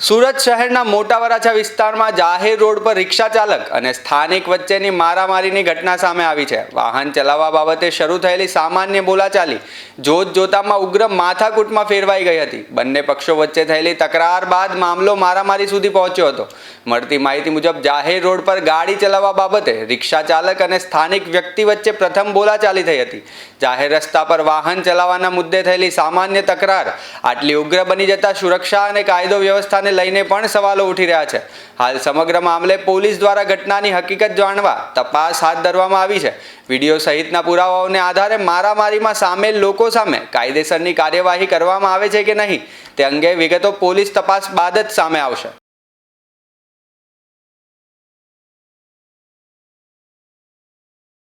સુરત શહેરના મોટા વરાછા વિસ્તારમાં જાહેર રોડ પર રિક્ષા ચાલક અને સ્થાનિક વચ્ચેની મારામારીની ઘટના સામે આવી છે. વાહન ચલાવવા બાબતે શરૂ થયેલી સામાન્ય બોલાચાલી જોતજોતામાં ઉગ્ર માથાકૂટમાં ફેરવાઈ ગઈ હતી. બંને પક્ષો વચ્ચે થયેલી તકરાર બાદ મામલો મારામારી સુધી પહોંચ્યો હતો. મળતી માહિતી મુજબ જાહેર રોડ પર ગાડી ચલાવવા બાબતે રિક્ષા ચાલક અને સ્થાનિક વ્યક્તિ વચ્ચે પ્રથમ બોલાચાલી થઈ હતી. જાહેર રસ્તા પર વાહન ચલાવવાના મુદ્દે થયેલી સામાન્ય તકરાર આટલી ઉગ્ર બની જતા સુરક્ષા અને કાયદો વ્યવસ્થાને લઈને પણ સવાલો ઉઠી રહ્યા છે. હાલ સમગ્ર મામલે પોલીસ દ્વારા ઘટનાની હકીકત જાણવા તપાસ હાથ ધરવામાં આવી છે. વિડીયો સહિતના પુરાવાઓને આધારે મારામારીમાં સામેલ લોકો સામે કાયદેસરની કાર્યવાહી કરવામાં આવે છે કે નહીં તે અંગે વિગતો પોલીસ તપાસ બાદ જ સામે આવશે.